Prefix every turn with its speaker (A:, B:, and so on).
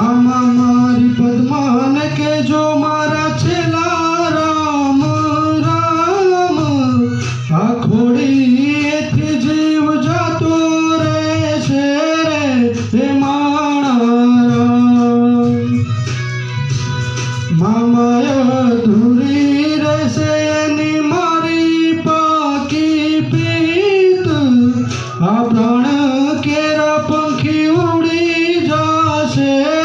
A: મામા મારી પદ્માને કે જો મારા છેલ્લા રામ રામ આ ખોડીએથી જીવ જતો રહેશે રે હે માણા મામા અધૂરી રહેશે એની મારી પાકી પ્રીત આ પ્રાણ કેરા પંખી ઉડી જશે